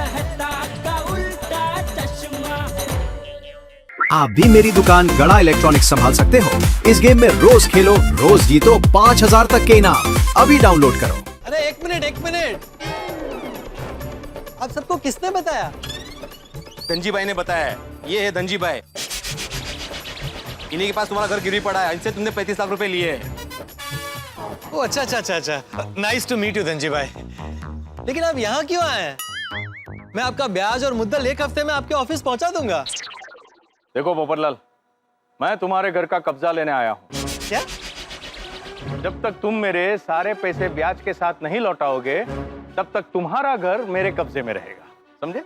कहता का उल्टा चश्मा। आप भी मेरी दुकान गड़ा इलेक्ट्रॉनिक्स संभाल सकते हो। इस गेम में रोज खेलो, रोज जीतो 5000 तक के इनाम। अभी डाउनलोड करो। अरे एक मिनट, आप सबको किसने बताया? धनजी भाई ने बताया है। ये है धनजी भाई, इन्हीं के पास तुम्हारा घर गिरवी पड़ा है, इनसे तुमने 35 लाख रुपए लिए हैं। ओ अच्छा। Nice to meet you Dhanji भाई। लेकिन आप यहाँ क्यों आए हैं? मैं आपका ब्याज और मुद्दल 1 हफ्ते में आपके ऑफिस पहुंचा दूंगा। देखो पोपटलाल, मैं तुम्हारे घर का कब्जा लेने आया हूँ। क्या? जब तक तुम मेरे सारे पैसे ब्याज के साथ नहीं लौटाओगे, तब तक तुम्हारा घर मेरे कब्जे में रहेगा, समझे?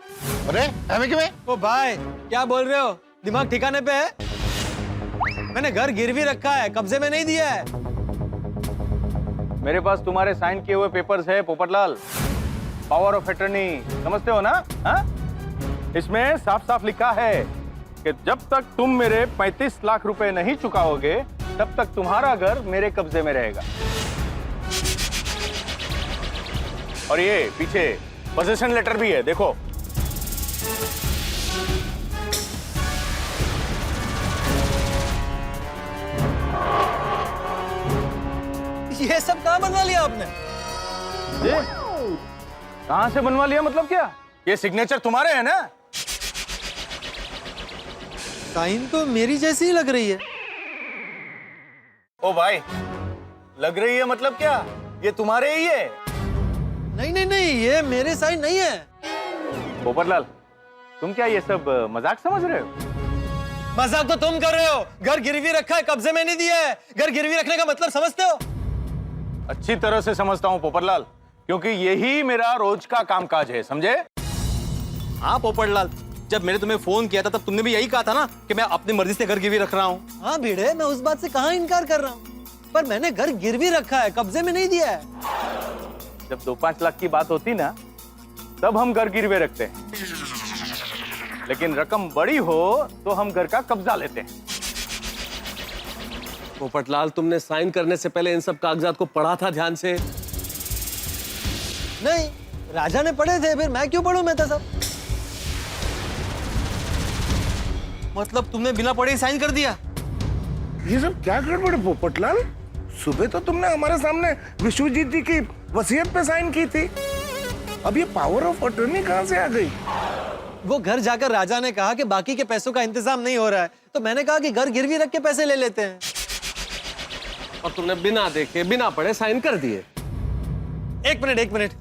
अरे हमें क्यों? ओ भाई, क्या बोल रहे हो? दिमाग ठिकाने पे है? मैंने घर गिरवी रखा है, कब्जे में नहीं दिया है। मेरे पास तुम्हारे साइन किए हुए पेपर्स है पोपटलाल, पावर ऑफ अटर्नी, समझते हो ना? हाँ? इसमें साफ साफ लिखा है कि जब तक तुम मेरे 35 लाख रुपए नहीं चुकाओगे, तब तक तुम्हारा घर मेरे कब्जे में रहेगा। और ये पीछे पोजीशन लेटर भी है, देखो। ये सब कहाँ बनवा लिया आपने? ये कहां से बनवा लिया मतलब क्या? ये सिग्नेचर तुम्हारे है ना? साइन तो मेरी जैसी ही लग रही है। ओ भाई, लग रही है मतलब क्या? ये तुम्हारे ही है। नहीं, ये मेरे साइन नहीं है। पोपटलाल, तुम क्या ये सब मजाक समझ रहे हो? मजाक तो तुम कर रहे हो। घर गिरवी रखा है, कब्जे में नहीं दिया है। घर गिरवी रखने का मतलब समझते हो? अच्छी तरह से समझता हूँ पोपटलाल, क्योंकि यही मेरा रोज का कामकाज है, समझे? हाँ पोपटलाल, जब मैंने तुम्हें फोन किया था तब तुमने भी यही कहा था ना कि मैं अपनी मर्जी से घर गिरवी रख रहा हूँ। हाँ भिड़े, मैं उस बात से कहाँ इनकार कर रहा हूँ, पर मैंने घर गिरवी रखा है, कब्जे में नहीं दिया है। जब 2-5 लाख की बात होती ना, तब हम घर गिरवे रखते हैं, लेकिन रकम बड़ी हो तो हम घर का कब्जा लेते हैं। पोपटलाल, तुमने साइन करने से पहले इन सब कागजात को पढ़ा था ध्यान से? नहीं, राजा ने पढ़े थे, फिर मैं क्यों पढ़ूं? मैं था सब। मतलब तुमने बिना पढ़े ही साइन कर दिया? ये सब क्या गड़बड़ है पोपटलाल? सुबह तो तुमने हमारे सामने विश्वजीत जी की वसीयत पे साइन की थी, अब ये पावर ऑफ अटर्नी कहाँ से आ गई? वो घर जाकर राजा ने कहा कि बाकी के पैसों का इंतजाम नहीं हो रहा है, तो मैंने कहा कि घर गिरवी रख के पैसे ले लेते हैं। और तुमने बिना देखे, बिना पढ़े साइन कर दिए। एक मिनट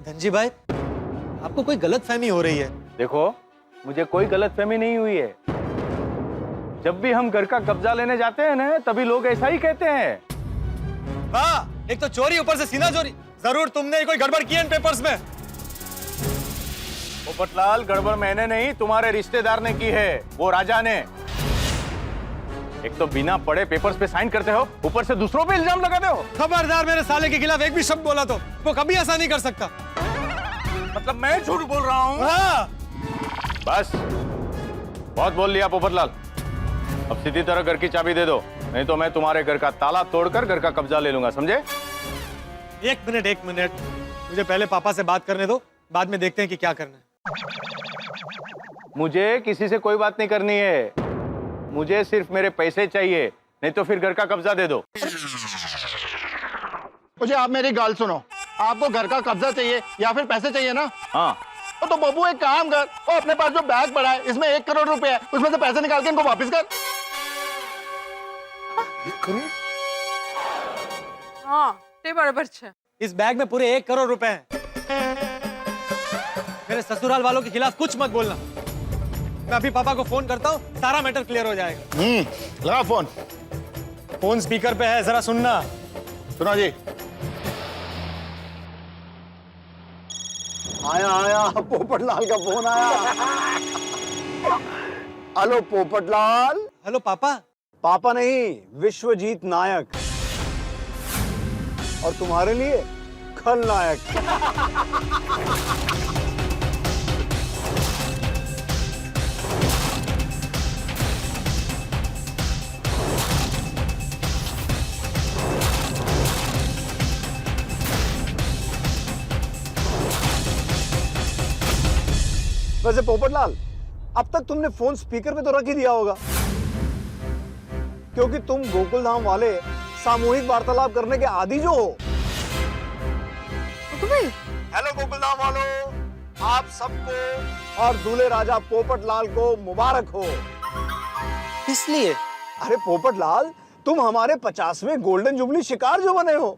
धनजी भाई, आपको कोई गलतफहमी हो रही है। देखो, मुझे कोई गलतफहमी नहीं हुई है। जब भी हम घर का कब्जा लेने जाते हैं ना, तभी लोग ऐसा ही कहते हैं। वाह, एक तो चोरी, ऊपर से सीना चोरी। जरूर तुमने कोई गड़बड़ की है इन पेपर्स में। पोपटलाल, गड़बड़ मैंने नहीं, तुम्हारे रिश्तेदार ने की है, वो राजा ने। एक तो बिना पढ़े पेपर्स पे साइन करते हो, ऊपर से दूसरों पे इल्जाम लगाते हो। खबरदार, मेरे साले के खिलाफ एक भी शब्द बोला तो वो कभी ऐसा नहीं कर सकता। मतलब मैं झूठ बोल रहा हूँ? हाँ। बस, बहुत बोल लिया पोपटलाल। अब सीधी तरह घर की चाबी दे दो, नहीं तो मैं तुम्हारे घर का ताला तोड़कर घर का कब्जा ले लूंगा, समझे? एक मिनट, मुझे पहले पापा से बात करने दो, बाद में देखते हैं कि क्या करना है। मुझे किसी से कोई बात नहीं करनी है, मुझे सिर्फ मेरे पैसे चाहिए, नहीं तो फिर घर का कब्जा दे दो। मुझे आप मेरी गाल सुनो, आपको घर का कब्जा चाहिए या फिर पैसे चाहिए ना? हाँ। तो बबू एक काम कर, वो अपने पास जो बैग पड़ा है, इसमें 1 करोड़ रुपए है, उसमें से पैसे निकाल के इनको वापस कर। 1 करोड़? हाँ, ते बराबर छे। इस बैग में पूरे 1 करोड़ रुपए हैं। मेरे ससुराल वालों के खिलाफ कुछ मत बोलना। मैं अभी पापा को फोन करता हूँ, सारा मैटर क्लियर हो जाएगा। लगा फोन। फोन स्पीकर पे है, जरा सुनना। सुनो जी। आया पोपटलाल का फोन आया। हेलो पोपटलाल। हेलो पापा। पापा नहीं, विश्वजीत नायक, और तुम्हारे लिए खलनायक। वैसे पोपटलाल, अब तक तुमने फोन स्पीकर पे तो रख ही दिया होगा, क्योंकि तुम गोकुल धाम वाले सामूहिक वार्तालाप करने के आदी जो हो। हेलो गोकुल धाम वालों, आप सबको और दूल्हे राजा पोपटलाल को मुबारक हो। इसलिए अरे पोपटलाल, तुम हमारे 50वें गोल्डन जुबली शिकार जो बने हो।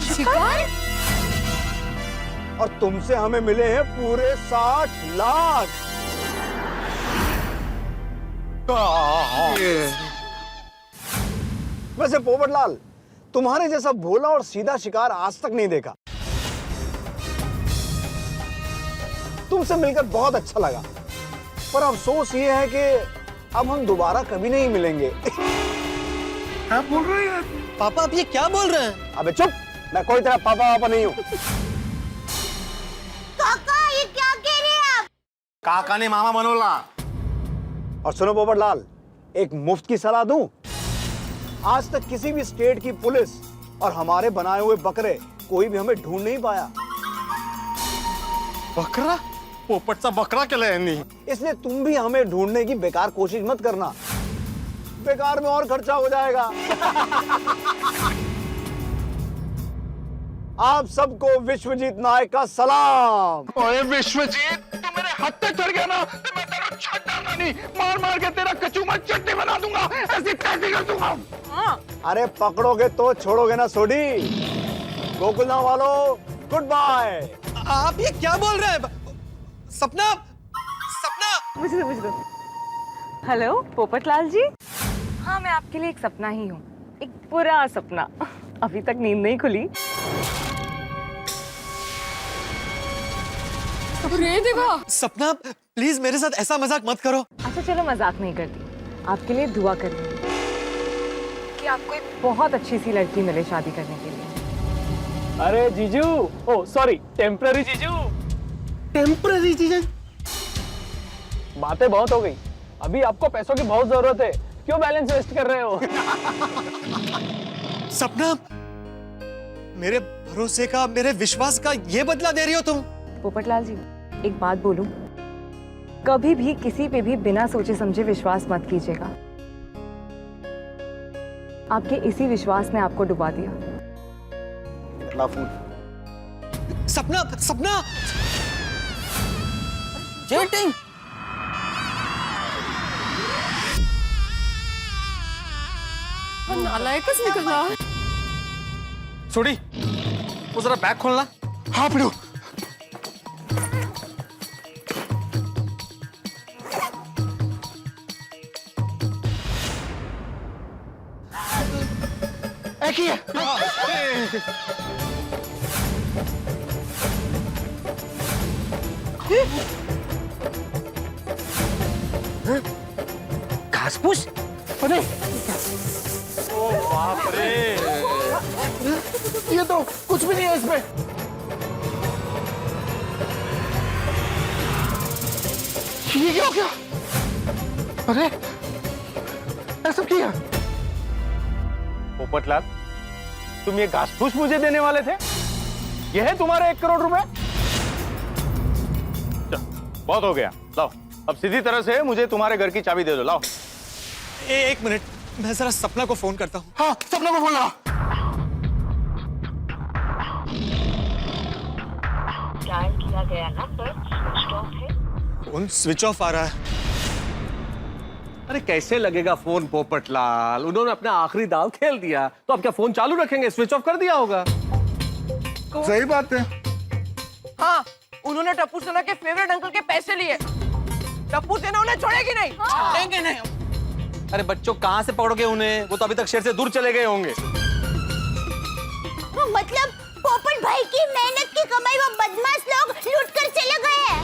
शिकार? और तुमसे हमें मिले हैं पूरे 60 लाख। वैसे पोपटलाल, तुम्हारे जैसा भोला और सीधा शिकार आज तक नहीं देखा। तुमसे मिलकर बहुत अच्छा लगा, पर अफसोस ये है कि अब हम दोबारा कभी नहीं मिलेंगे। क्या बोल रहे हैं यार? पापा आप ये क्या बोल रहे हैं? अबे चुप, मैं कोई तेरा पापा वापा नहीं हूँ। काका, ये क्या कह रहे हैं आप? काका ने मामा बनोला। और सुनो पोपटलाल, एक मुफ्त की सलाह दूं। आज तक किसी भी स्टेट की पुलिस और हमारे बनाए हुए बकरे कोई भी हमें ढूंढ नहीं पाया। बकरा? पोपटचा बकरा केला यांनी। इसलिए तुम भी हमें ढूंढने की बेकार कोशिश मत करना, बेकार में और खर्चा हो जाएगा। आप सबको विश्वजीत नायक का सलाम। ओए विश्वजीत, तू मेरे हाथ तक चढ़ गया ना तो मैं तेरा छड्डा नहीं, मार मार के तेरा कचूमर चट्टी बना दूंगा, ऐसी टैक्सी कर दूंगा। अरे पकड़ोगे तो छोड़ोगे ना सोडी। गोकुलधाम वालों, गुड बाय। आप ये क्या बोल रहे हैं? सपना, सपना। मुझे दो। हेलो पोपटलाल जी। हाँ, मैं आपके लिए एक सपना ही हूँ, एक पूरा सपना। अभी तक नींद नहीं खुली। सपना प्लीज मेरे साथ ऐसा मजाक मत करो। अच्छा चलो, मजाक नहीं करती, आपके लिए दुआ करूँगी कि आपको एक बहुत अच्छी सी लड़की मिले शादी करने के लिए। अरे जीजू, ओ सॉरी, टेम्पररी जीजू। टेम्पररी चीजें? बातें बहुत हो गई, अभी आपको पैसों की बहुत जरूरत है, क्यों बैलेंस वेस्ट कर रहे हो? सपना, मेरे भरोसे का, मेरे विश्वास का ये बदला दे रही हो तुम? पोपटलाल जी, एक बात बोलूं, कभी भी किसी पे भी बिना सोचे समझे विश्वास मत कीजिएगा। आपके इसी विश्वास ने आपको डुबा दिया। सपना, सपना, चीटिंग। नालायकस निकला। छोड़ी, वो जरा बैग खोलना। हाँ पिड़ू। एक ही है। घास फूस? अरे बाप रे। ये तो कुछ भी नहीं है इसमें। ये क्या हो गया? अरे ऐसा किया? पोपटलाल, तुम ये घास फूस मुझे देने वाले थे? ये है तुम्हारे 1 करोड़ रुपए? बहुत हो गया, लाओ अब सीधी तरह से मुझे तुम्हारे घर की चाबी दे दो, लाओ। एक मिनट, मैं जरा सपना को फोन करता हूँ। हाँ, सपना को बोला। डायल किया गया नंबर स्विच ऑफ है। फोन स्विच ऑफ आ रहा है। अरे कैसे लगेगा फोन पोपटलाल? उन्होंने अपना आखिरी दाव खेल दिया, तो अब क्या फोन चालू रखेंगे? स्विच ऑफ कर दिया होगा। सही बात है। हाँ, उन्होंने टप्पू सेना के फेवरेट अंकल के पैसे लिए। टप्पू सेना उन्हें छोड़ेगी नहीं। छोड़ेंगे नहीं। अरे बच्चों, कहाँ से पकड़ोगे उन्हें? वो तो अभी तक शहर से दूर चले गए होंगे। मतलब पोपट भाई की मेहनत की कमाई वो बदमाश लोग लूट कर चले गए हैं।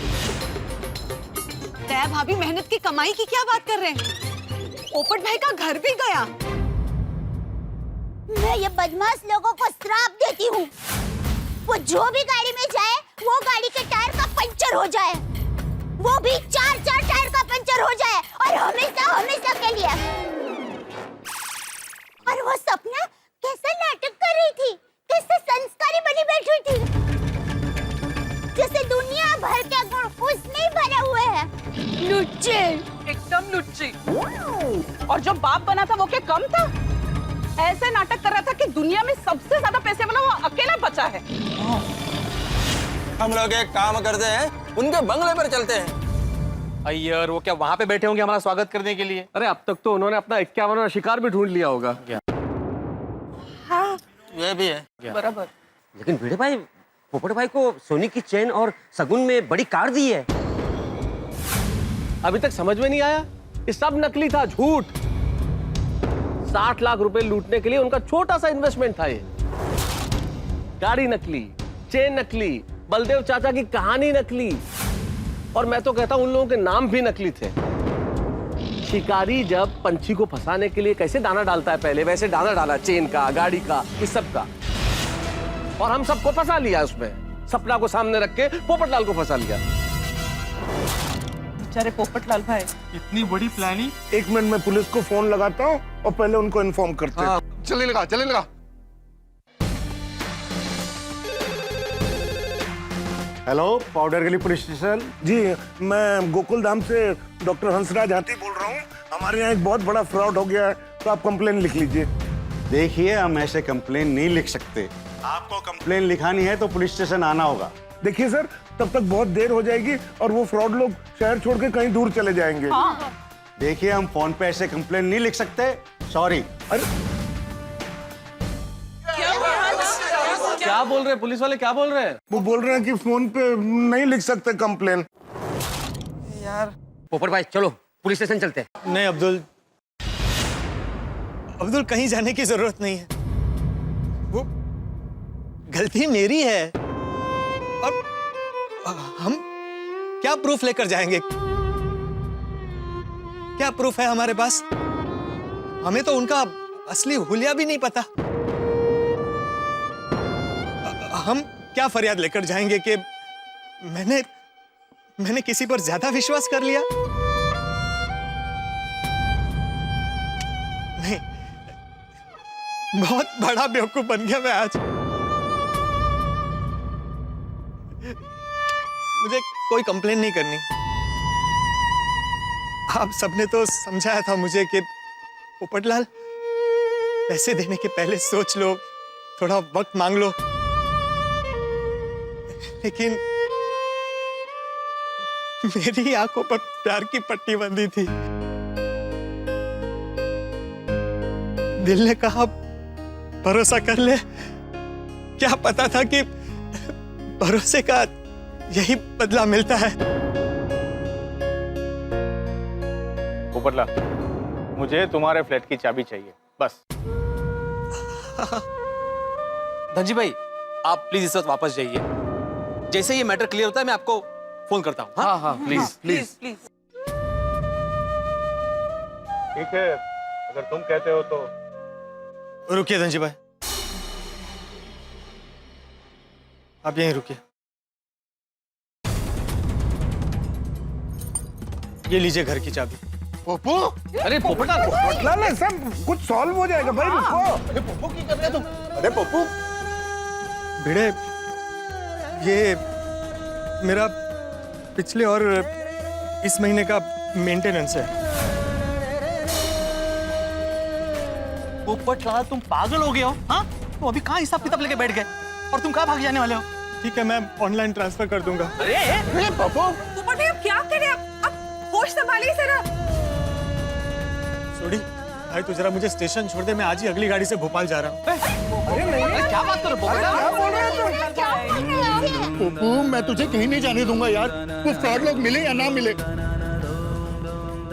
दया भाभी मेहनत की कमाई की क्या बात कर रहे हैं? पोपट भाई का घर भी गया। मैं ये बदमाश लोगों को श्राप देती हूँ, वो जो भी गाड़ी में जाए वो गाड़ी के टायर का पंचर हो जाए, वो भी 4-4 टायर का पंचर हो जाए, और हमेशा हमेशा के लिए। और वो सपना कैसा नाटक कर रही थी, कैसे संस्कारी बनी बैठी थी। लुच्चे। एकदम लुच्ची। और जो बाप बना था वो क्या कम था? ऐसे नाटक कर रहा था कि दुनिया में सबसे ज्यादा पैसे वाला वो अकेला बचा है। हम लोग एक काम करते हैं, उनके बंगले पर चलते हैं। अय्यर, वो क्या वहां पे बैठे होंगे हमारा स्वागत करने के लिए? अरे अब तक तो उन्होंने अपना 51वां शिकार भी ढूंढ लिया होगा। हाँ ये भी है बराबर। लेकिन भिड़े भाई, पोपट भाई को सोने की चेन और सगुन में बड़ी कार दी है। अभी तक समझ में नहीं आया? ये सब नकली था, झूठ। 60 लाख रुपए लूटने के लिए उनका छोटा सा इन्वेस्टमेंट था ये। गाड़ी नकली, चेन नकली, बलदेव चाचा की कहानी नकली, और मैं तो कहता हूं उन लोगों के नाम भी नकली थे। शिकारी जब पंछी को फंसाने के लिए कैसे दाना डालता है पहले, वैसे दाना डाला चेन का, गाड़ी का, इस सब का, और हम सबको फंसा लिया उसमें। सपना को सामने रख के पोपटलाल को फंसा लिया। बेचारे पोपटलाल भाई। इतनी बड़ी प्लानिंग। 1 मिनट में पुलिस को फोन लगाता हूँ और पहले उनको इन्फॉर्म करते हैं। चलिए लगा। हेलो, पाउडर गली पुलिस स्टेशन। जी, मैं गोकुल धाम से डॉक्टर हंसराज हाथी बोल रहा हूँ। हमारे यहाँ एक बहुत बड़ा फ्रॉड हो गया है, तो आप कंप्लेन लिख लीजिए। देखिए, हम ऐसे कंप्लेन नहीं लिख सकते। आपको कंप्लेन लिखानी है तो पुलिस स्टेशन आना होगा। देखिए सर, तब तक बहुत देर हो जाएगी और वो फ्रॉड लोग शहर छोड़ के कहीं दूर चले जाएंगे। देखिए, हम फोन पे ऐसे कंप्लेन नहीं लिख सकते, सॉरी। अरे क्या बोल रहे हैं पुलिस वाले, क्या बोल रहे हैं? वो बोल रहे हैं कि फोन पे नहीं लिख सकते कंप्लेन। यार पोपट भाई चलो पुलिस स्टेशन चलते हैं। नहीं अब्दुल कहीं जाने की जरूरत नहीं है। वो गलती मेरी है, और हम क्या प्रूफ लेकर जाएंगे? क्या प्रूफ है हमारे पास? हमें तो उनका असली हुलिया भी नहीं पता। हम क्या फरियाद लेकर जाएंगे कि मैंने किसी पर ज्यादा विश्वास कर लिया? नहीं, बहुत बड़ा बेवकूफ बन गया मैं आज। मुझे कोई कंप्लेन नहीं करनी। आप सबने तो समझाया था मुझे कि पोपटलाल, पैसे देने के पहले सोच लो, थोड़ा वक्त मांग लो। लेकिन मेरी आंखों पर प्यार की पट्टी बंधी थी। दिल ने कहा भरोसा कर ले। क्या पता था कि भरोसे का यही बदला मिलता है। पोपटलाल, मुझे तुम्हारे फ्लैट की चाबी चाहिए, बस। धनजी भाई, आप प्लीज इस वक्त वापस जाइए। जैसे ये मैटर क्लियर होता है मैं आपको फोन करता हूँ। हाँ प्लीज। ठीक है, अगर तुम कहते हो तो। रुकिए धनजी भाई, आप यहीं रुकिए। ये लीजिए घर की चाबी। पोपो, अरे पोपटलाल, ना सब कुछ सॉल्व हो जाएगा भाई, रुको। अरे पोपो की कर रहे हो तुम? अरे पोपो, भिड़े, ये मेरा पिछले और इस महीने का मेंटेनेंस है। पोपटलाल, तुम पागल हो गए हो? हाँ, तुम अभी कहाँ हिसाब किताब लेके बैठ गए और तुम कहाँ भाग जाने वाले हो? ठीक है, मैं ऑनलाइन ट्रांसफर कर दूंगा। अरे पोपो, पोपट भाई आप क्या कर रहे हैं? आप होश संभालिए जरा। सोडी भाई, तू जरा मुझे स्टेशन छोड़ दे, मैं आज ही अगली गाड़ी से भोपाल जा रहा हूँ। अरे नहीं, क्या बात करो पोपो, मैं तुझे कहीं नहीं जाने दूंगा यार। वो फ्रॉड लोग मिले या ना मिले,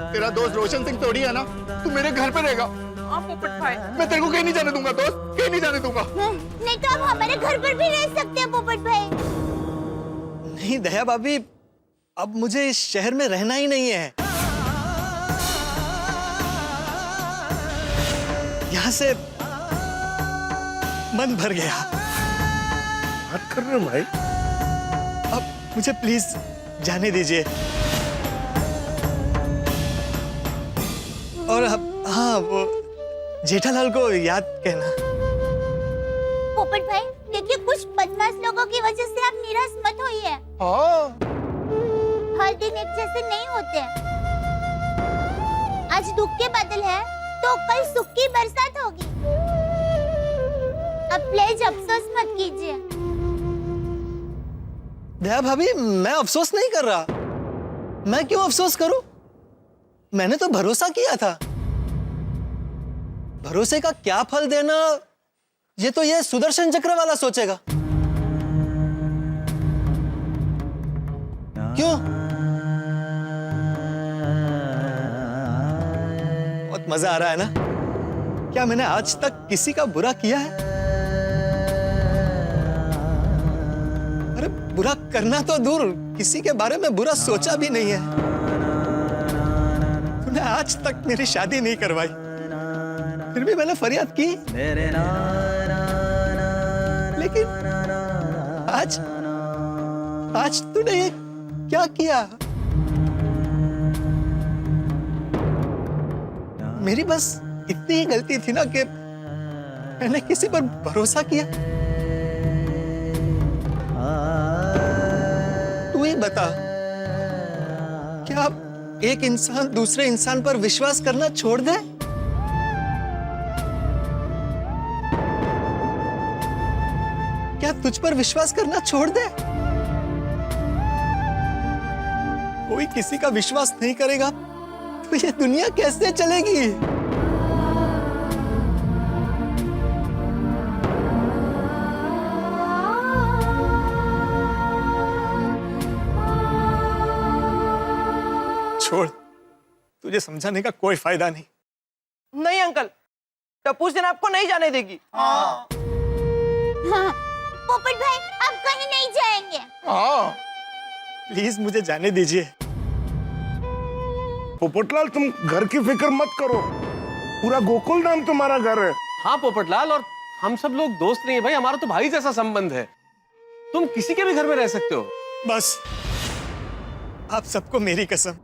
तेरा दोस्त रोशन सिंह तोड़ी है ना, तू मेरे घर पे रहेगा। हाँ पोपट भाई, मैं तेरे को कहीं नहीं जाने दूंगा दोस्त, कहीं नहीं जाने दूंगा। नहीं तो आप हमारे घर पर भी रह सकते हैं पोपट भाई। नहीं दया भाभी, अब मुझे इस शहर में रहना ही नहीं है। यहाँ से मन भर गया। बात कर रहे हो भाई? अब मुझे प्लीज जाने दीजिए। और अब हाँ, वो जेठालाल को याद कहना। पोपट भाई देखिए, कुछ बदमाश लोगों की वजह से आप निराश मत होइए। हाँ, हर दिन एक जैसे नहीं होते। आज दुख के बादल है तो कल सुख की बरसात होगी। अब प्लीज अफसोस मत कीजिए। दया भाभी, मैं अफसोस नहीं कर रहा। मैं क्यों अफसोस करूं? मैंने तो भरोसा किया था। भरोसे का क्या फल देना, ये तो ये सुदर्शन चक्र वाला सोचेगा। क्यों? बहुत मजा आ रहा है ना? क्या मैंने आज तक किसी का बुरा किया है? अरे बुरा करना तो दूर, किसी के बारे में बुरा सोचा भी नहीं है। तूने आज तक मेरी शादी नहीं करवाई, फिर भी मैंने फरियाद की। लेकिन आज तूने ये क्या किया? मेरी बस इतनी ही गलती थी ना कि मैंने किसी पर भरोसा किया। तू ही बता, क्या एक इंसान दूसरे इंसान पर विश्वास करना छोड़ दे? क्या तुझ पर विश्वास करना छोड़ दे? कोई किसी का विश्वास नहीं करेगा तो ये दुनिया कैसे चलेगी? छोड़, तुझे समझाने का कोई फायदा नहीं। नहीं अंकल, टप्पू सेन आपको नहीं जाने देगी। हाँ, पोपट भाई आप कहीं नहीं जाएंगे। प्लीज मुझे जाने दीजिए। पोपटलाल, तुम घर की फिक्र मत करो, पूरा गोकुल धाम तुम्हारा घर है। हाँ पोपटलाल, और हम सब लोग दोस्त नहीं है भाई, हमारा तो भाई जैसा संबंध है। तुम किसी के भी घर में रह सकते हो। बस, आप सबको मेरी कसम,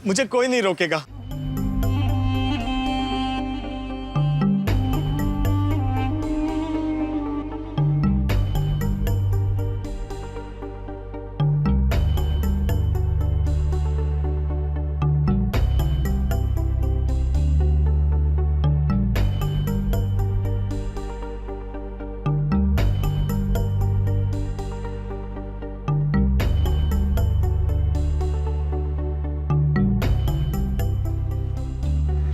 मुझे कोई नहीं रोकेगा।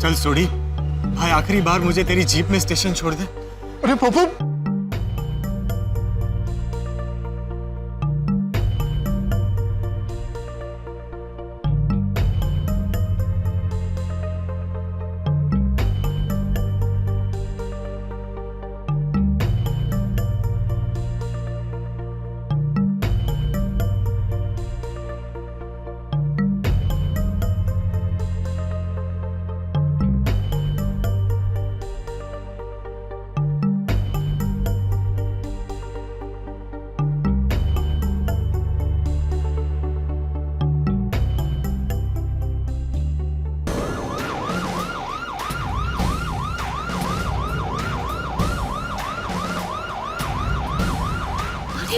चल सोडी, भाई आखिरी बार मुझे तेरी जीप में स्टेशन छोड़ दे। अरे पोपो,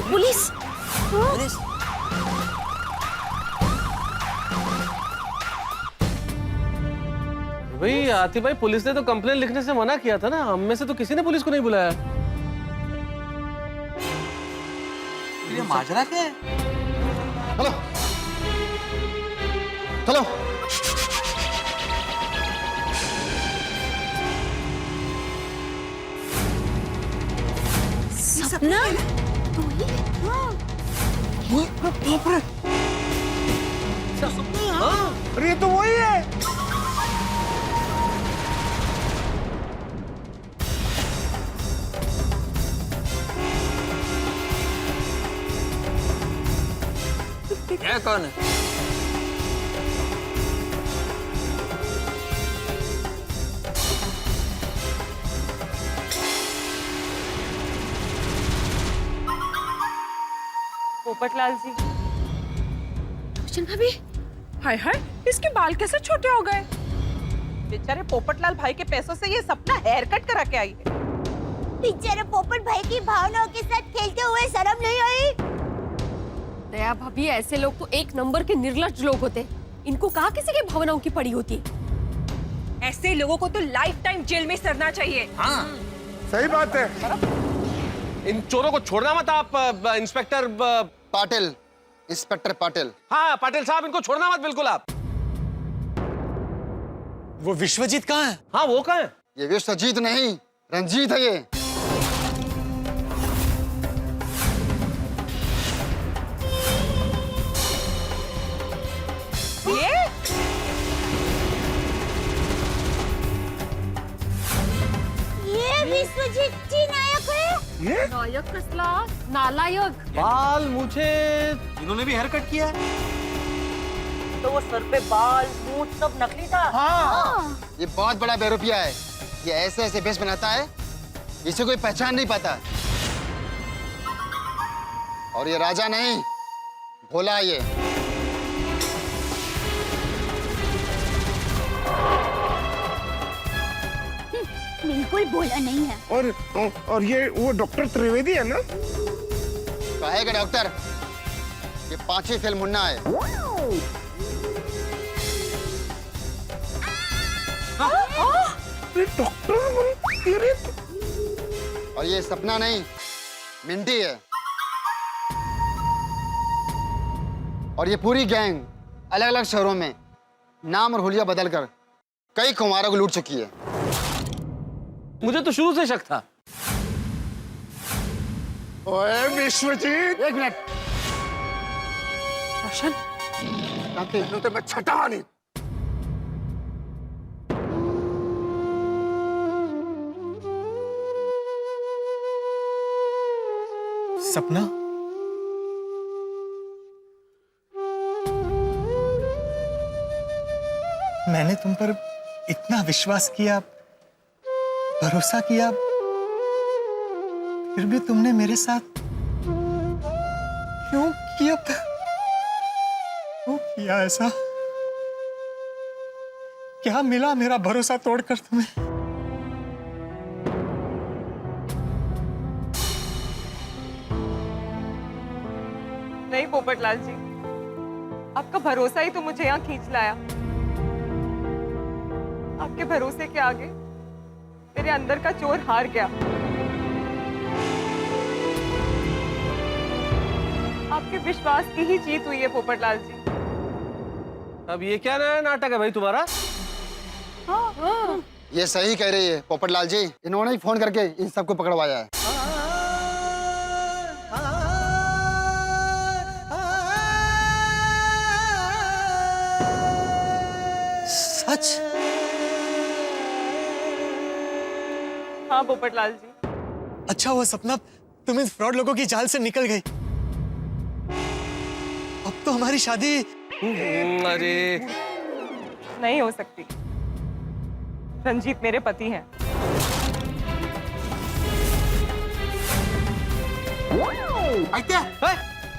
पुलिस। भाई आती भाई, पुलिस ने तो कंप्लेन लिखने से मना किया था ना, हम में से तो किसी ने पुलिस को नहीं बुलाया। ये माजरा क्या है? चलो चलो। सपना? अरे ये तो वही है। क्या कौन है? पोपटलाल जी। रोशन भाभी, हाय हाय, इसके बाल कैसे छोटे हो गए? बेचारे पोपटलाल भाई के पैसों से ये सपना हेयर कट करा के आई है। बेचारे पोपट भाई की भावनाओं के साथ खेलते हुए शर्म नहीं आई? दया भाभी, ऐसे लोग तो एक नंबर के निर्लज्ज लोग होते। इनको कहाँ किसी की भावनाओं की पड़ी होती है। ऐसे लोगों को तो लाइफ टाइम जेल में सरना चाहिए। हाँ सही बात है। इन चोरों को छोड़ना मत आप इंस्पेक्टर पाटिल, इंस्पेक्टर पाटिल। हाँ पाटिल साहब, इनको छोड़ना मत बिल्कुल आप। वो विश्वजीत कहाँ है? हाँ वो कहाँ है? ये विश्वजीत नहीं, रंजीत है ये। ये विश्वजीत जी नायक है। ये नायक कसला नालायक। बाल मुझे इन्होंने भी हेयर कट किया है। तो वो सर पे बाल मूंछ सब नकली था। ये बहुत बड़ा बेरुपिया है। ये ऐसे ऐसे भेष बनाता है, इसे कोई पहचान नहीं पाता। और ये राजा नहीं, भोला ये। बिल्कुल भोला नहीं है। और ये वो डॉक्टर त्रिवेदी है ना? कहेगा डॉक्टर, ये 5वीं फिल्म मुन्ना है। डॉक्टर और ये सपना नहीं, मिंटी है। और ये पूरी गैंग अलग अलग शहरों में नाम और हुलिया बदलकर कई कुमारों को लूट चुकी है। मुझे तो शुरू से शक था। ओए विश्वजीत, 1 मिनट। रोशन, तो मैं छटा नहीं। सपना, मैंने तुम पर इतना विश्वास किया, भरोसा किया, फिर भी तुमने मेरे साथ क्यों किया? क्यों किया ऐसा? क्या मिला मेरा भरोसा तोड़कर तुम्हें? नहीं पोपटलाल जी, आपका भरोसा ही तो मुझे यहाँ खींच लाया। आपके भरोसे के आगे मेरे अंदर का चोर हार गया। आपके विश्वास की ही जीत हुई है पोपटलाल जी। अब ये क्या नया नाटक है भाई तुम्हारा? ये सही कह रही है पोपटलाल जी, इन्होंने ही फोन करके इन सबको पकड़वाया है। सच? हाँ पोपटलाल जी। अच्छा हुआ सपना, तुम इन फ्रॉड लोगों की जाल से निकल गई। अब तो हमारी शादी अरे नहीं हो सकती। रंजीत मेरे पति हैं।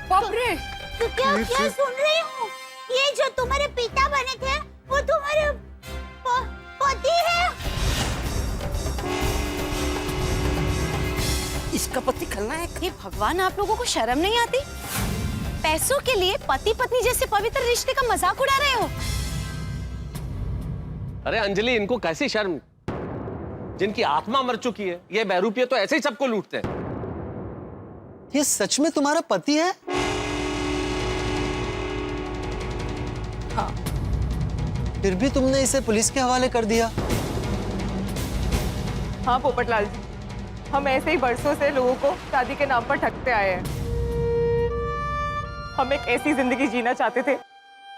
बाप रे, तो क्या क्या सुन रही हूँ? ये जो तुम्हारे पिता बने थे, वो तुम्हारे पति है? इसका पति खलनायक। हे भगवान, आप लोगों को शर्म नहीं आती? पैसों के लिए पति पत्नी जैसे पवित्र रिश्ते का मजाक उड़ा रहे हो। अरे अंजलि, इनको कैसी शर्म? जिनकी आत्मा मर चुकी है, ये बहरूपिये तो ऐसे ही सबको लूटते हैं। ये सच में तुम्हारा पति है? हाँ। फिर भी तुमने इसे पुलिस के हवाले कर दिया। हाँ पोपटलाल जी, हम ऐसे ही बरसों से लोगों को शादी के नाम पर ठगते आए हैं। हम एक ऐसी जिंदगी जीना चाहते थे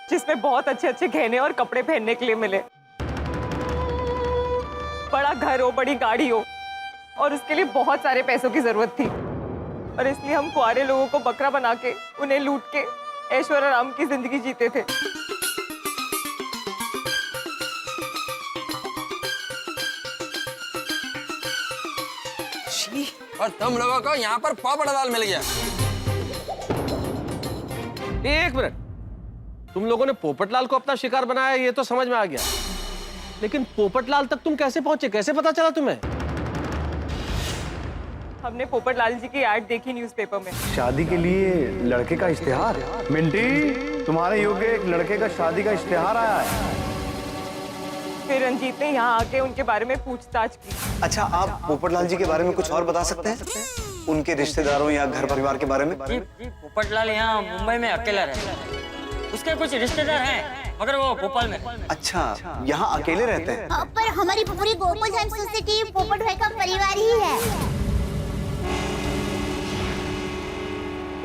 जिसमें बहुत अच्छे अच्छे गहने और कपड़े पहनने के लिए मिले, बड़ा घर हो, बड़ी गाड़ी हो, और उसके लिए बहुत सारे पैसों की जरूरत थी। और इसलिए हम कुआरे लोगों को बकरा बना के उन्हें लूट के ऐश्वर्य आराम की जिंदगी जीते थे। और तुम लोगों को यहाँ पर पापड़ दाल मिल गया। एक मिनट, तुम लोगों ने पोपटलाल को अपना शिकार बनाया, ये तो समझ में आ गया, लेकिन पोपटलाल तक तुम कैसे पहुंचे? कैसे पता चला तुम्हें? हमने पोपटलाल जी की ऐड देखी न्यूज़पेपर में। शादी के लिए लड़के का इश्तिहार? मिंटी, तुम्हारे योग्य एक लड़के का शादी का इश्तिहार आया है। फिर रंजीत ने यहाँ आके उनके बारे में पूछताछ की। अच्छा, आप पोपटलाल जी के बारे में कुछ और बता सकते हैं? उनके रिश्तेदारों या घर परिवार के बारे में? जी पोपटलाल यहाँ मुंबई में अकेला रहता है। उसके कुछ रिश्तेदार हैं मगर वो भोपाल में। अच्छा, यहाँ अकेले रहते हैं? पर हमारी पूरी गोकुलधाम सोसाइटी पोपट भाई का परिवार ही है।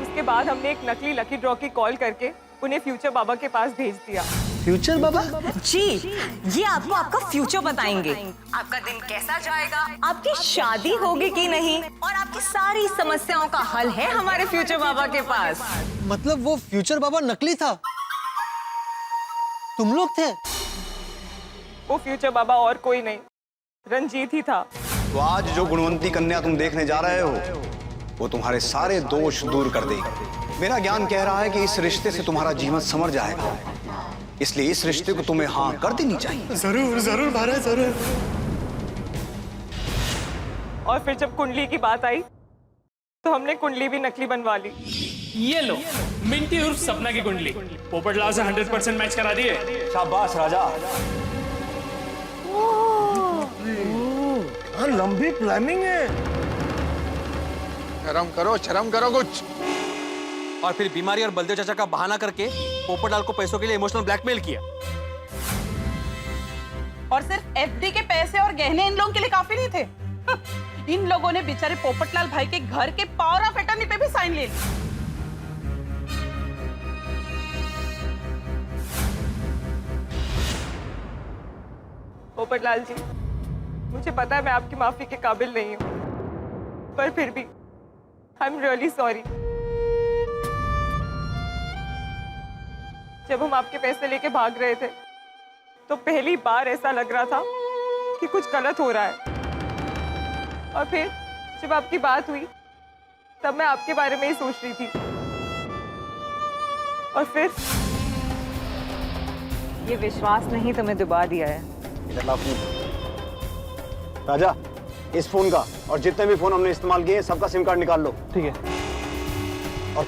उसके बाद हमने एक नकली लकी ड्रॉ की कॉल करके उन्हें फ्यूचर बाबा के पास भेज दिया। फ्यूचर बाबा? जी, ये आपको आपका फ्यूचर बताएंगे। आपका दिन कैसा जाएगा, आपकी शादी होगी कि नहीं, और आपकी सारी समस्याओं का हल है हमारे फ्यूचर बाबा के पास। मतलब वो फ्यूचर बाबा नकली था? तुम लोग थे? वो फ्यूचर बाबा और कोई नहीं, रंजीत ही था। तो आज जो गुणवंती कन्या तुम देखने जा रहे हो, वो तुम्हारे सारे दोष दूर कर देगी। मेरा ज्ञान कह रहा है कि इस रिश्ते से तुम्हारा जीवन संवर जाएगा, इसलिए इस रिश्ते को तुम्हें हाँ कर देनी चाहिए। जरूर जरूर महाराज, जरूर। और फिर जब कुंडली की बात आई तो हमने कुंडली भी नकली बनवा ली। ये लो, मिंटी उर्फ सपना की कुंडली पोपटलाल से 100% मैच करा दिए। शाबाश राजा। हाँ, लंबी प्लानिंग है। शर्म करो कुछ। और फिर बीमारी और बलदेव चाचा का बहाना करके पोपटलाल को पैसों के लिए इमोशनल ब्लैकमेल किया। और सिर्फ एफडी के पैसे और गहने इन लोगों के लिए काफी नहीं थे। इन लोगों ने बेचारे पोपटलाल भाई के घर के पावर ऑफ अटर्नी पे भी साइन ले लिए। पोपटलाल जी, मुझे पता है मैं आपकी माफी के काबिल नहीं हूँ, पर फिर भी आई एम रियली सॉरी। जब हम आपके पैसे लेके भाग रहे थे तो पहली बार ऐसा लग रहा था कि कुछ गलत हो रहा है, और फिर जब आपकी बात हुई तब मैं आपके बारे में ही सोच रही थी, और फिर ये विश्वास नहीं तुम्हें दुबा दिया है। राजा, इस फोन का और जितने भी फोन हमने इस्तेमाल किए सबका सिम कार्ड निकाल लो। ठीक है। और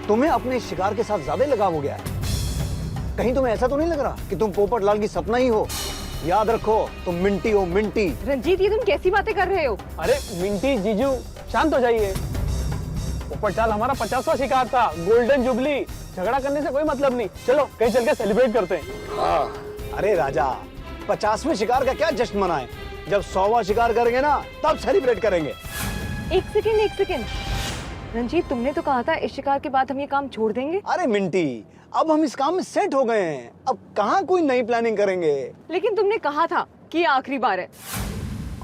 तुम्हें अपने शिकार के साथ ज्यादा लगाव हो गया है। कहीं तुम्हें ऐसा तो नहीं लग रहा कि तुम पोपटलाल की सपना ही हो? याद रखो, तुम मिंटी हो, मिंटी। रंजीत, ये तुम कैसी बातें कर रहे हो? अरे मिंटी जीजू, शांत हो जाइए। पोपटलाल हमारा 50वां शिकार था, गोल्डन जुबली। झगड़ा करने से कोई मतलब नहीं। चलो कहीं चल के सेलिब्रेट करते हैं। हाँ। अरे राजा, 50वें शिकार का क्या जश्न मनाएं? जब 100वां शिकार करेंगे ना, तब सेलिब्रेट करेंगे। एक सेकेंड। रंजीत, तुमने तो कहा था इस शिकार के बाद हम ये काम छोड़ देंगे। अरे मिंटी, अब हम इस काम में सेट हो गए हैं, अब कहाँ कोई नई प्लानिंग करेंगे। लेकिन तुमने कहा था कि ये आखिरी बार है,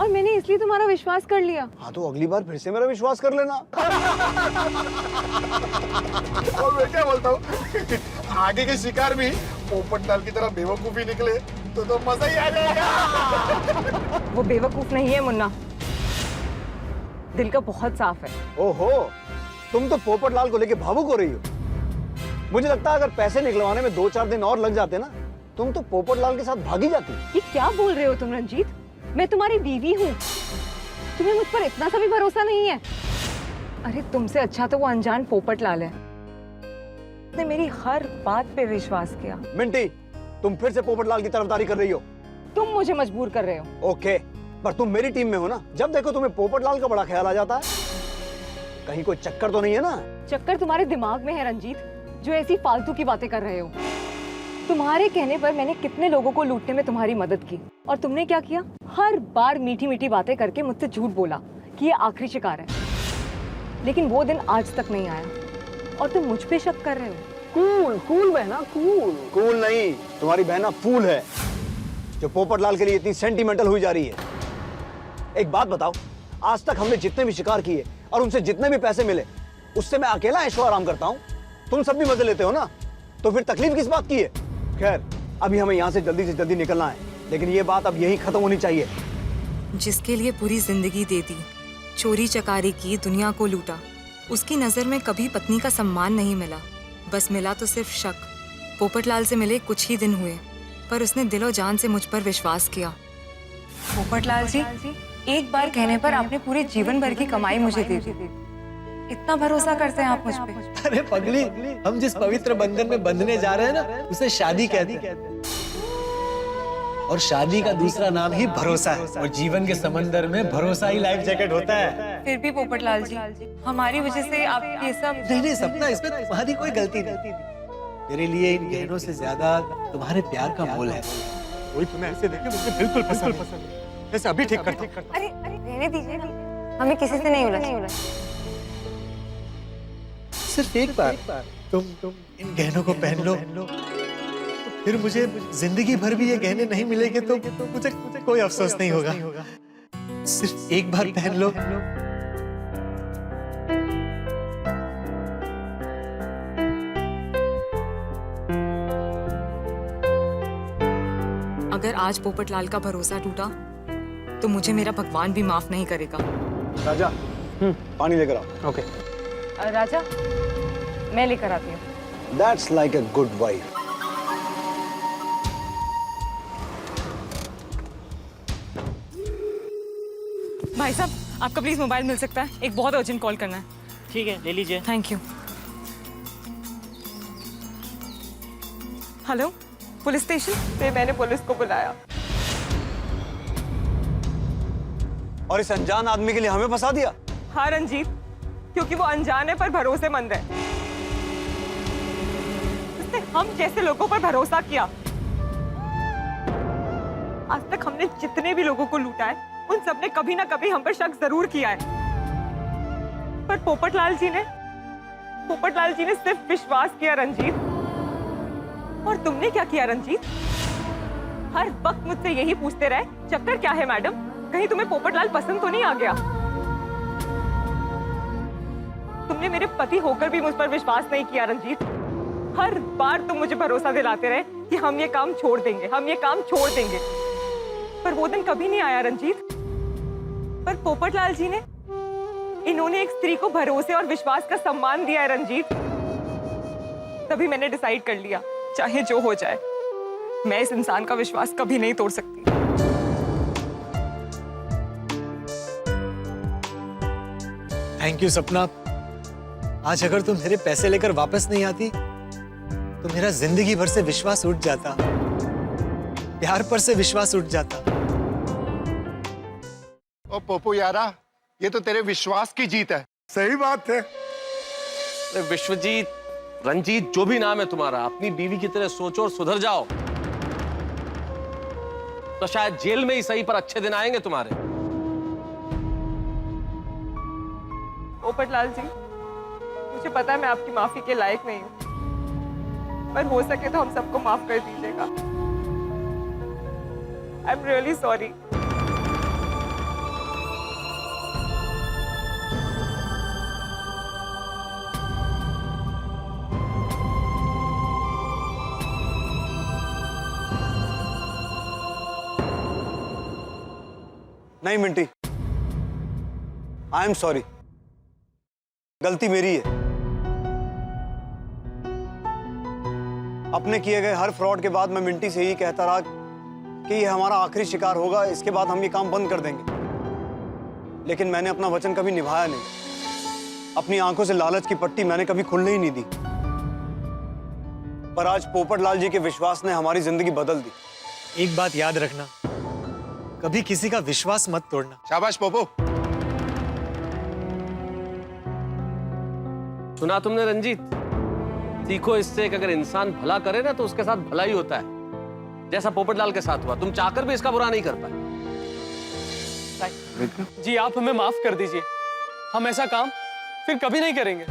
और मैंने इसलिए तुम्हारा विश्वास कर लिया। हाँ, तो अगली बार फिर से मेरा विश्वास कर लेना। और मैं क्या बोलता हूँ, आगे के शिकार भी पोपटलाल की तरह बेवकूफी निकले तो मजा ही आ जाएगा। वो बेवकूफ नहीं है मुन्ना, दिल का बहुत साफ है। ओहो, तुम तो पोपटलाल को लेके भावुक हो रही हो। मुझे लगता है अगर पैसे निकलवाने में 2-4 दिन और लग जाते ना, तुम तो पोपटलाल के साथ भागी जाती। ये क्या बोल रहे हो तुम रंजीत? मैं तुम्हारी बीवी हूँ, तुम्हें मुझ पर इतना सा भी भरोसा नहीं है? अरे तुमसे अच्छा तो वो अनजान पोपटलाल है, उसने मेरी हर बात पे विश्वास किया। मिंटी, तुम फिर से पोपटलाल की तरफदारी कर रही हो। तुम मुझे मजबूर कर रहे हो। ओके, पर तुम मेरी टीम में हो ना। जब देखो तुम्हें पोपटलाल का बड़ा ख्याल आ जाता है। कहीं कोई चक्कर तो नहीं है ना? चक्कर तुम्हारे दिमाग में है रंजीत, जो ऐसी फालतू की बातें कर रहे हो। तुम्हारे कहने पर मैंने कितने लोगों को लूटने में तुम्हारी मदद की, और तुमने क्या किया? हर बार मीठी मीठी बातें करके मुझसे झूठ बोला कि ये आखिरी शिकार है। लेकिन वो दिन आज तक नहीं आया, और तुम मुझ पे शक कर रहे हो। कूल बहना, कूल नहीं, तुम्हारी बहना फूल है, जो पोपटलाल के लिए इतनी सेंटिमेंटल हुई जा रही है। एक बात बताओ, आज तक हमने जितने भी शिकार किए और उनसे जितने भी पैसे मिले, उससे मैं अकेला ऐशो आराम करता हूँ। तुम सब भी मजे लेते हो ना, तो फिर तकलीफ किस बात की है? खैर, अभी हमें यहाँ से जल्दी निकलना है, लेकिन ये बात अब यही खत्म होनी चाहिए। जिसके लिए पूरी जिंदगी दे दी, चोरी चकारी की, दुनिया को लूटा, उसकी नजर में कभी पत्नी का सम्मान नहीं मिला, बस मिला तो सिर्फ शक। पोपटलाल से मिले कुछ ही दिन हुए, पर उसने दिलो जान से मुझ पर विश्वास किया। पोपटलाल जी, एक बार कहने पर आपने पूरे जीवन भर की कमाई मुझे दे दी। इतना भरोसा करते हैं आप मुझ पे? अरे पगली, हम जिस पवित्र बंधन में बंधने जा रहे हैं ना, उसे शादी कहते हैं। और शादी का दूसरा नाम ही भरोसा है, और जीवन के समंदर में भरोसा ही लाइफ जैकेट होता है। फिर भी पोपटलाल जी, हमारी वजह से आप ये सब। नहीं सपना, इसमें तुम्हारी कोई गलती नहीं। मेरे लिए इन गहनों से ज्यादा तुम्हारे प्यार का मोल है। वही तुम्हें ऐसे देखे मुझे बिल्कुल पसंद है। ऐसे अभी ठीक करता हूं। अरे रहने दीजिए, हमें किसी से नहीं उलझना। सिर्फ एक बार तुम इन गहनों को पहन लो, फिर मुझे जिंदगी भर भी ये गहने नहीं मिलेंगे तो मुझे कोई अफसोस नहीं होगा। सिर्फ एक बार पहन लो। अगर आज पोपटलाल का भरोसा टूटा तो मुझे मेरा भगवान भी माफ नहीं करेगा। राजा, पानी लेकर आओ। ओके। राजा, मैं लेकर आती हूँ। That's like a good wife. भाई साहब, आपका प्लीज मोबाइल मिल सकता है? एक बहुत अर्जेंट कॉल करना है। ठीक है, ले लीजिए। Thank you. Hello, police station? फिर मैंने पुलिस को बुलाया और इस अनजान आदमी के लिए हमें फंसा दिया। हाँ रंजीत, क्योंकि वो अनजान है पर भरोसेमंद है। उसने हम जैसे लोगों पर भरोसा किया। आज तक हमने जितने भी लोगों को लूटा है उन सबने कभी ना कभी हम पर शक जरूर किया है, पर पोपटलाल जी ने सिर्फ विश्वास किया रंजीत। और तुमने क्या किया रंजीत? हर वक्त मुझसे यही पूछते रहे, चक्कर क्या है मैडम? कहीं तुम्हें पोपटलाल पसंद तो नहीं आ गया? तुमने मेरे पति होकर भी मुझ पर विश्वास नहीं किया रंजीत। हर बार तुम मुझे भरोसा दिलाते रहे कि हम ये काम छोड़ देंगे, हम ये काम छोड़ देंगे, पर वो दिन कभी नहीं आया रंजीत। पर पोपटलाल जी ने, इन्होंने एक स्त्री को भरोसे और विश्वास का सम्मान दिया है रंजीत। तभी मैंने डिसाइड कर लिया, चाहे जो हो जाए, मैं इस इंसान का विश्वास कभी नहीं तोड़ सकती। थैंक यू सपना। आज अगर तुम मेरे पैसे लेकर वापस नहीं आती तो मेरा जिंदगी भर से विश्वास उठ जाता, प्यार पर से विश्वास उठ जाता। ओ पोपू यारा, ये तो तेरे विश्वास की जीत है। सही बात है। विश्वजीत, रंजीत, जो भी नाम है तुम्हारा, अपनी बीवी की तरह सोचो और सुधर जाओ, तो शायद जेल में ही सही पर अच्छे दिन आएंगे तुम्हारे। पोपटलाल जी, मुझे पता है मैं आपकी माफी के लायक नहीं हूँ, पर हो सके तो हम सबको माफ कर दीजिएगा। I am really sorry. नहीं मिंटी, आई एम सॉरी, गलती मेरी है। अपने किए गए हर फ्रॉड के बाद मैं मिंटी से ही कहता रहा कि ये हमारा आखिरी शिकार होगा, इसके बाद हम ये काम बंद कर देंगे, लेकिन मैंने अपना वचन कभी निभाया नहीं। अपनी आंखों से लालच की पट्टी मैंने कभी खुलने ही नहीं दी। पर आज पोपटलाल जी के विश्वास ने हमारी जिंदगी बदल दी। एक बात याद रखना, कभी किसी का विश्वास मत तोड़ना। शाबाश पोपो। सुना तुमने रंजीत? सीखो इससे कि अगर इंसान भला करे ना तो उसके साथ भला ही होता है, जैसा पोपटलाल के साथ हुआ। तुम चाहकर भी इसका बुरा नहीं कर पाए। जी आप हमें माफ कर दीजिए, हम ऐसा काम फिर कभी नहीं करेंगे।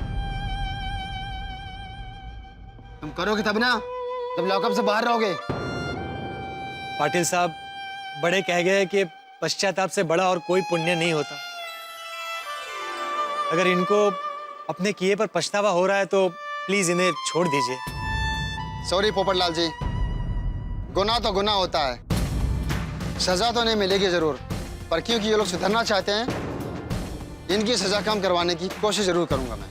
तुम करोगे तब ना, जब लॉकअप से बाहर रहोगे। पाटिल साहब, बड़े कह गए कि पश्चाताप से बड़ा और कोई पुण्य नहीं होता। अगर इनको अपने किए पर पछतावा हो रहा है तो प्लीज इन्हें छोड़ दीजिए। सॉरी पोपटलाल जी, गुनाह तो गुनाह होता है, सजा तो नहीं मिलेगी जरूर, पर क्योंकि ये लोग सुधरना चाहते हैं, इनकी सजा कम करवाने की कोशिश जरूर करूंगा मैं।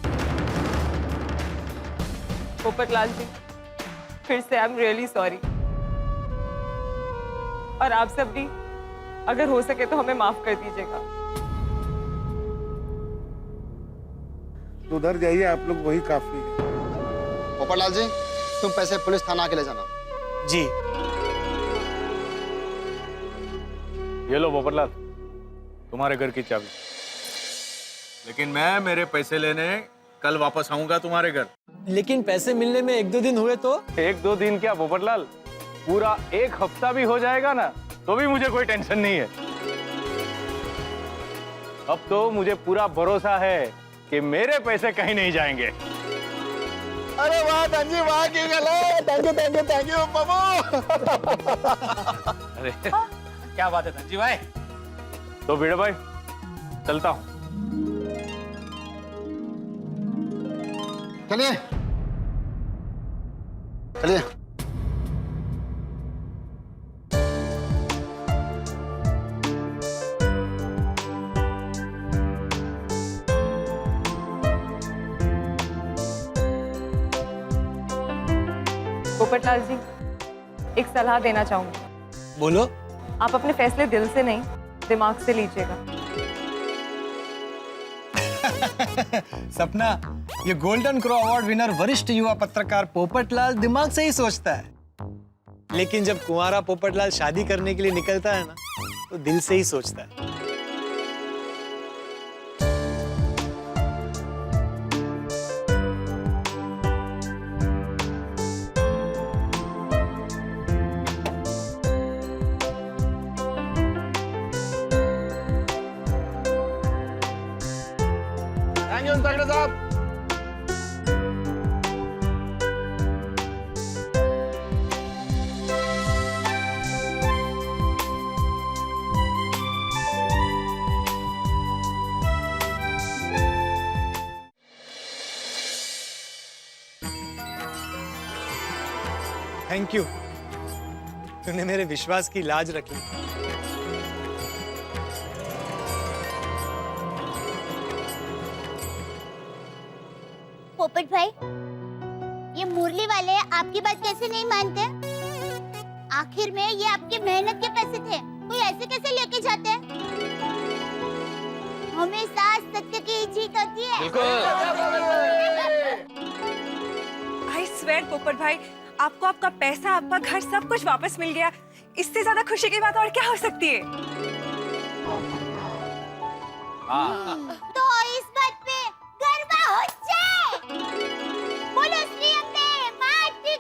पोपटलाल जी, फिर से आई एम रियली सॉरी। और आप सब भी अगर हो सके तो हमें माफ कर दीजिएगा। उधर जाइए आप लोग, वही काफी है। पोपटलाल जी, तुम पैसे पुलिस थाना के ले जाना। जी। ये लो पोपटलाल, तुम्हारे घर की चाबी। लेकिन मैं मेरे पैसे लेने कल वापस आऊंगा तुम्हारे घर। लेकिन पैसे मिलने में 1-2 दिन हुए तो? 1-2 दिन क्या पोपटलाल, पूरा 1 हफ्ता भी हो जाएगा ना तो भी मुझे कोई टेंशन नहीं है। अब तो मुझे पूरा भरोसा है कि मेरे पैसे कहीं नहीं जाएंगे। अरे वाह धनजी वाह, की गले, थैंक यू बाबू। अरे क्या बात है धनजी भाई। तो भिड़े भाई चलता हूँ। चलिए चलिए। पोपटलाल जी, एक सलाह देना चाहूंगी। बोलो। आप अपने फैसले दिल से नहीं, दिमाग से लीजिएगा। सपना, ये गोल्डन क्रो अवार्ड विनर वरिष्ठ युवा पत्रकार पोपटलाल दिमाग से ही सोचता है, लेकिन जब कुंवारा पोपटलाल शादी करने के लिए निकलता है ना, तो दिल से ही सोचता है। थैंक यू इंस्पेक्टर साहब। थैंक यू, तूने मेरे विश्वास की लाज रखी। पोपट भाई, ये मुरली वाले आपकी बात कैसे नहीं मानते? आखिर में ये आपकी मेहनत के पैसे थे, कोई ऐसे कैसे लेके जाते हैं? हमेशा सत्य की ही जीत होती है। आई स्वेयर पोपट भाई, आपको आपका पैसा, आपका घर, सब कुछ वापस मिल गया। इससे ज्यादा खुशी की बात और क्या हो सकती है? तो इस बात पे गरबा हो जाए। बोलो श्री अम्बे मात की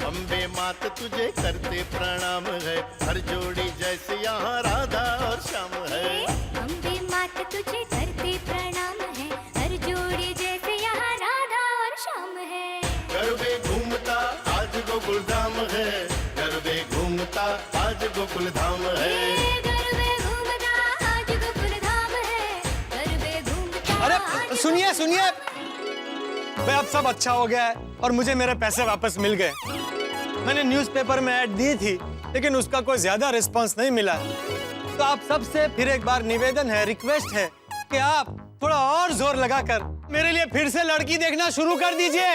अम्बे मात तुझे करते प्रणाम है, हर जोड़ी जैसे यहाँ राधा और श्याम है। अम्बे मात तुझे करते प्रणाम है, हर जोड़ी जैसे यहाँ राधा और श्याम है। गरबे घूमता आज गोकुल धाम है, गरबे घूमता आज गोकुल धाम है। गरबे घूमता आज गोकुल धाम है, गरबे घूमता। अरे सुनिए सुनिए, भाई अब सब अच्छा हो गया है और मुझे मेरे पैसे वापस मिल गए। मैंने न्यूज़पेपर में ऐड दी थी, लेकिन उसका कोई ज्यादा रिस्पांस नहीं मिला। तो आप सबसे फिर एक बार निवेदन है, रिक्वेस्ट है कि आप थोड़ा और जोर लगाकर मेरे लिए फिर से लड़की देखना शुरू कर दीजिए।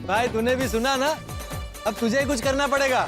भाई तूने भी सुना ना, अब तुझे ही कुछ करना पड़ेगा।